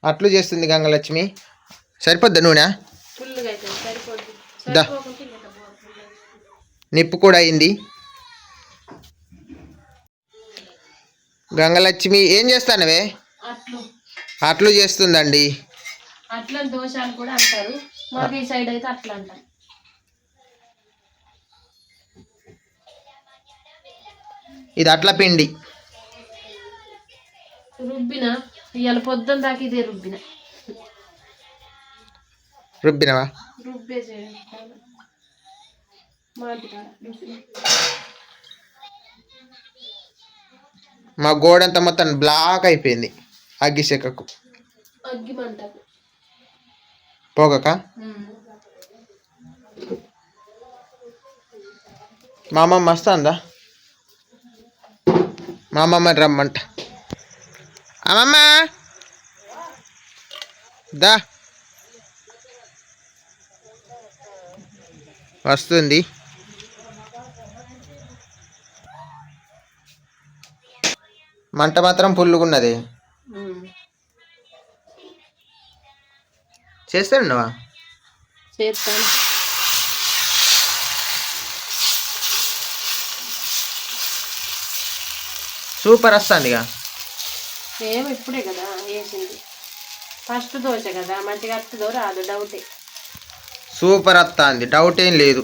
అట్లు చేస్తుంది గంగలక్ష్మి. సరిపోద్దా నూనె? దా, నిప్పు కూడా అయింది. గంగలక్ష్మి ఏం చేస్తానవే? అట్లు చేస్తుందండి. అట్లా దోశ అని కూడా అంటారు, మాకు ఈ సైడ్ అయితే అట్లా అంటారు. ఇది అట్ల పిండి రుబ్బిన, ఇవాళ పొద్దున దాకా ఇదే రుబ్బినవా? రుబ్బే మా గోడంతా మొత్తం బ్లాక్ అయిపోయింది అగ్గిశెకకు. అగ్గి మంటకు పోగక. మా అమ్మమ్మ వస్తుందా? మా అమ్మమ్మని రమ్మంట. అమ్మమ్మ దా, వస్తుంది. మంట మాత్రం పుల్లుగున్నది. చేస్తానువా? చేస్తాను. సూపర్ వస్తుందిగా. ఏమో ఇప్పుడే కదా వేసింది, ఫస్ట్ దోశ కదా, మంచిగా వస్తుందో రాదు డౌటే. సూపర్ వస్తుంది, డౌట్ ఏం లేదు.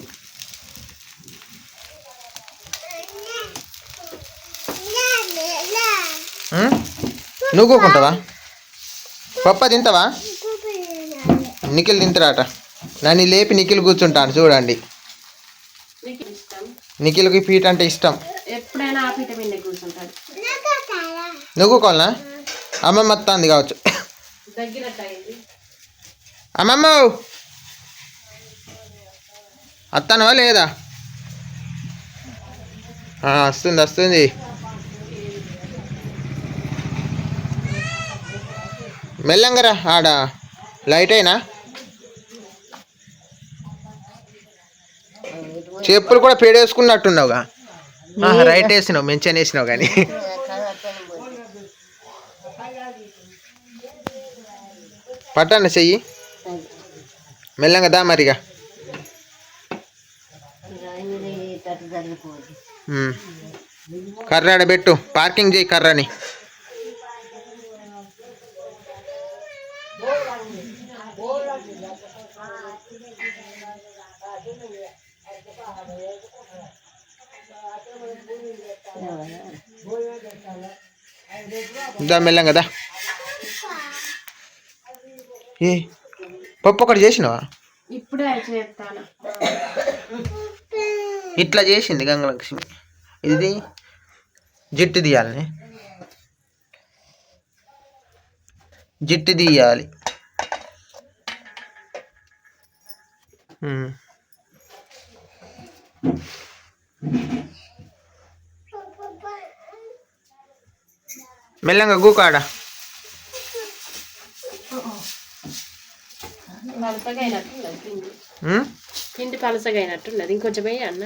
నువ్వు కూకుంటావా? పప్ప తింటావా? నిఖిల్ తింటారాట. నన్ను లేపి నిఖిల్ కూర్చుంటాను చూడండి. నిఖిల్కి పీట అంటే ఇష్టం. ఎప్పుడైనా ఆ పీట మీద కూర్చుంటాడు. నువ్వు కోనా? అమ్మమ్మ వస్తుంది కావచ్చు. అమ్మమ్మ వస్తానవా లేదా? వస్తుంది వస్తుంది. మెల్లంగరా, ఆడ లైట్ అయినా. చెప్పులు కూడా పేడేసుకున్నట్టున్నావుగా. రైట్ వేసినావు, మెన్షన్ వేసినావు కానీ. పట్టండి చెయ్యి మెల్లంగా. దా మరిగా. కర్ర పెట్టు, పార్కింగ్ చేయి కర్రని. దా మెల్లంగా దా. ఏ పప్పు ఒకటి చేసినావా? ఇప్పుడే చేస్తాను. ఇట్లా చేసింది గంగలక్ష్మి. ఇది జిట్టు తీయాలని, జిట్టు తీయాలి. మెల్లంగా గూకాడ. పలసగా అయినట్టున్నది పిండి, పిండి పలసగా అయినట్టున్నది. ఇంకొంచెం వేయి అన్న.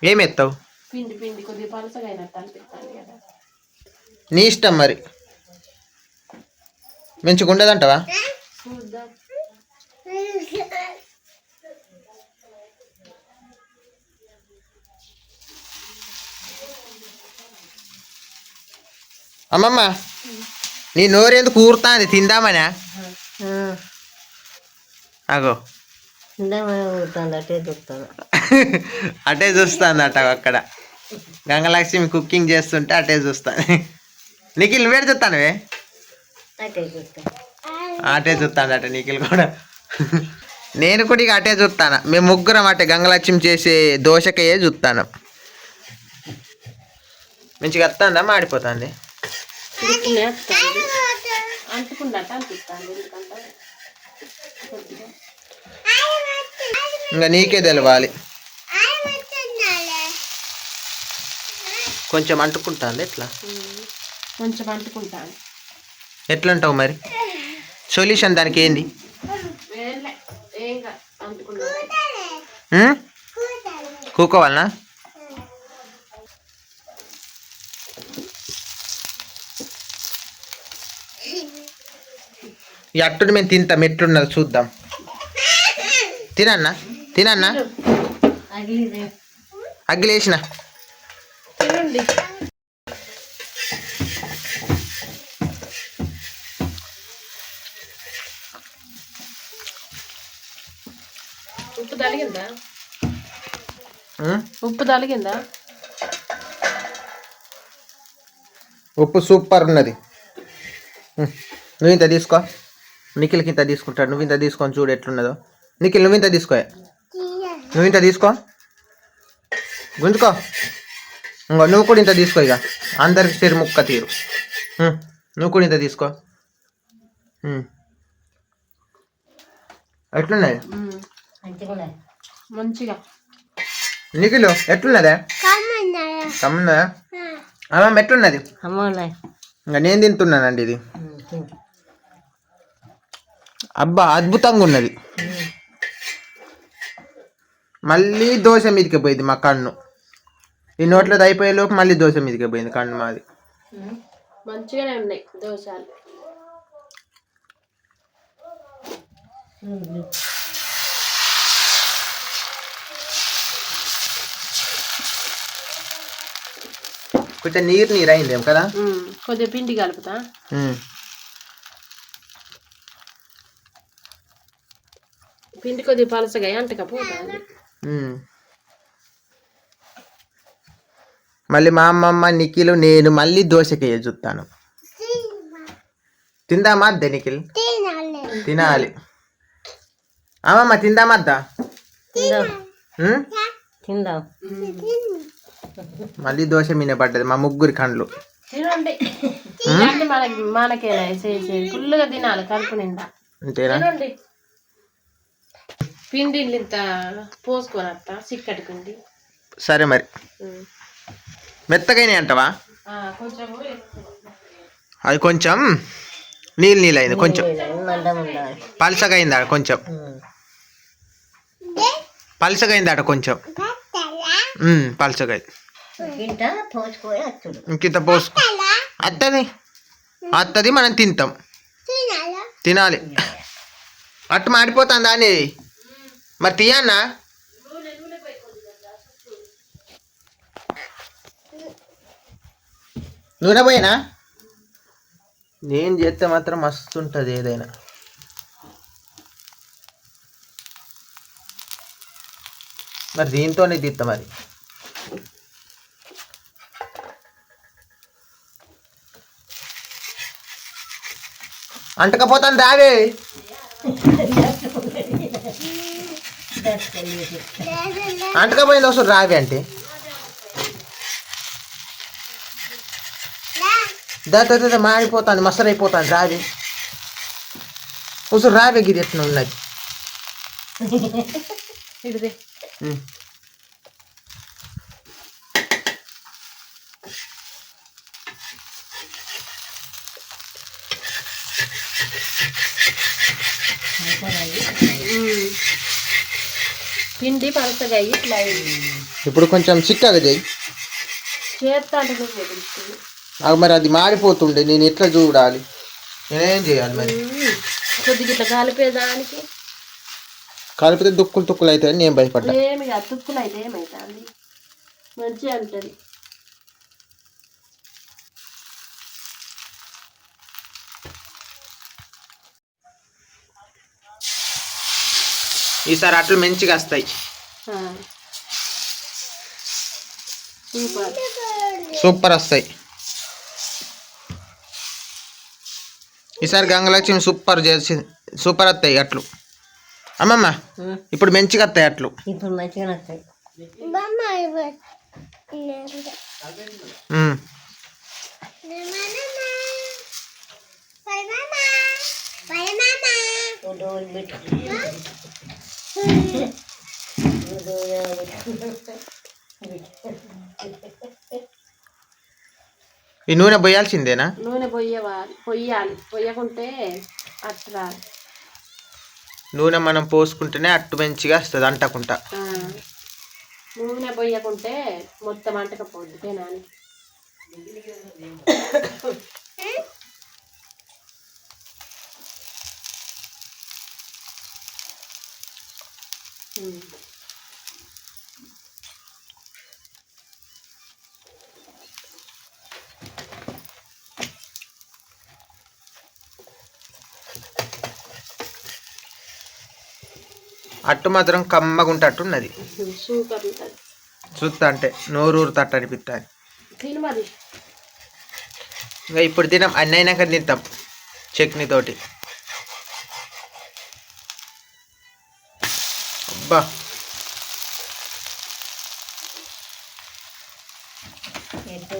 ఏమెత్తావు? పిండి పిండి కొద్దిగా పలసగా అయినట్టు అనిపిస్తుంది కదా. నీ ఇష్టం మరి. మంచిగా ఉండదంటావా? చూద్దాం. అమ్మమ్మ నీ నోరెందుకు ఊరుతాంది? తిందామనా? అగో అటే చూస్తాందట అక్కడ. గంగలక్ష్మి కుకింగ్ చేస్తుంటే అటే చూస్తాను. నిఖిల్ నువ్వేడు చూస్తానువే? అటే చూస్తాడట నిఖిల్ కూడా. నేను కూడా ఇక అటే చూస్తాను. మేము ముగ్గురం అటే గంగలక్ష్మి చేసే దోశకయ్యే చూస్తాను. మంచిగా వస్తుందా మాడిపోతుంది? ఇంకా నీకే తెలవాలి. కొంచెం అంటుకుంటుంది. ఎట్లా? కొంచెం అంటుకుంటాను. ఎట్లా అంటావు మరి? సొల్యూషన్ దానికి ఏంది? కూకోవాలనా? ఈ అట్టుని మేము తింటాం, ఎట్లున్నది చూద్దాం. తినన్నా తినన్నా అగ్గిలేసిన తినండి. ఉప్పు తలిగిందా? ఉప్పు తలిగిందా? ఉప్పు సూపర్ ఉన్నది. నువ్వు ఇంత తీసుకో, నిఖిల్కి ఇంత తీసుకుంటాడు. నువ్వు ఇంత తీసుకొని చూడు ఎట్లున్నదో. నిఖిల్ నువ్వు ఇంత తీసుకో, నువ్వు ఇంత తీసుకో, గుంజుకో. ఇంకో నువ్వు కూడా ఇంత తీసుకో, ఇక అందరికి సిరి ముక్క తీరు. నువ్వు కూడా ఇంత తీసుకో. ఎట్లున్నది? మంచిగా. నిఖిల్ ఎట్లున్నదే? కమ్మున్నదా? అమ్మ ఎట్లున్నది? ఇంకా నేను తింటున్నానండి ఇది. అబ్బా అద్భుతంగా ఉన్నది. మళ్ళీ దోశ మీదకి పోయింది మా కన్ను. ఈ నోట్లో అయిపోయే లోపు మళ్ళీ దోశ మీదకి పోయింది కన్ను మాది. మంచిగానే ఉన్నాయి దోశలు. కొంచెం నీరు అయిందేం కదా. కొద్దిగా పిండి కలుపుతా. పిండి కొద్దిగా పలసగా అంటకపోతుంది. మళ్ళీ మా అమ్మమ్మ నిఖిల్ నేను మళ్ళీ దోశకి చూస్తాను. తిందామా అద్దా నిఖిల్? తినాలి. అమ్మమ్మ తిందామద్దా? తిందాం. మళ్ళీ దోశ మీద పడ్డది మా ముగ్గురి కండ్లు. తినండి. మనకేనా ఫుల్గా తినాలి కడుపు నిండా. అంతేనా? తినండి. పిండి ఇంత పోసుకొని అత్త చిక్కటి పిండి. సరే మరి మెత్తగానే అంటవా? అది కొంచెం నీళ్ళు అయింది, కొంచెం పలసగా అయింది ఆడ, కొంచెం పలసగా అయింది ఆడ, కొంచెం పలసగా అయింది. ఇంకింత పోసుకో. అత్తది మనం తింటాం, తినాలి. అట్టు మాడిపోతుంది అని మరి తీయన్నా. నూనె పోయినా నేను చేస్తే మాత్రం మస్తు ఉంటుంది ఏదైనా. మరి దీంతోనే తీస్తా మరి. అంటకపోతాను రావే. అంటకపోయింది వస్తుంది రావే అంటే దా మాడిపోతాను, మసరు అయిపోతాను రావే. వస్తుంది రావే. గిది ఎట్లా ఉన్నది? పిండి పలసగా ఇట్లా ఇప్పుడు కొంచెం చిక్కగా చేయి. మరి అది మాడిపోతుండే, నేను ఎట్లా చూడాలి? నేనేం చేయాలి మరి? కొద్దిగా ఇట్లా కలిపేదానికి. కలిపితే దుక్కులు తుక్కులు అవుతాయని నేను భయపడ్డా. ఏమి కాదు, తుక్కులు అయితే ఏమవుతుంది, మంచిగా ఉంటుంది. ఈసారి అట్లు మంచిగా వస్తాయి. సూపర్ వస్తాయి ఈసారి. గంగలక్ష్మి సూపర్ చేసి సూపర్ వస్తాయి అట్లు. అమ్మమ్మ ఇప్పుడు మంచిగా వస్తాయి అట్లు. ఇప్పుడు మంచిగా వస్తాయి. ఈ నూనె పోయాల్సిందేనా? నూనె పొయ్యాలి, పొయ్యకుంటే అట్టు రాదు. నూనె మనం పోసుకుంటేనే అట్టు మంచిగా వస్తుంది అంటకుంటా. నూనె పొయ్యకుంటే మొత్తం అంటకపోద్ది తినాలి. అట్టు మాత్రం కమ్మగా ఉంటట్టున్నది. సూపర్ ఉంటుంది. చూస్తా అంటే నోరూరు తట్టు అనిపిస్తుంది. తిను మరి. ఇంకా ఇప్పుడు తినాం, అన్నీ అయినాక తింటాం చట్నీతోటి. అబ్బా ఎట్లా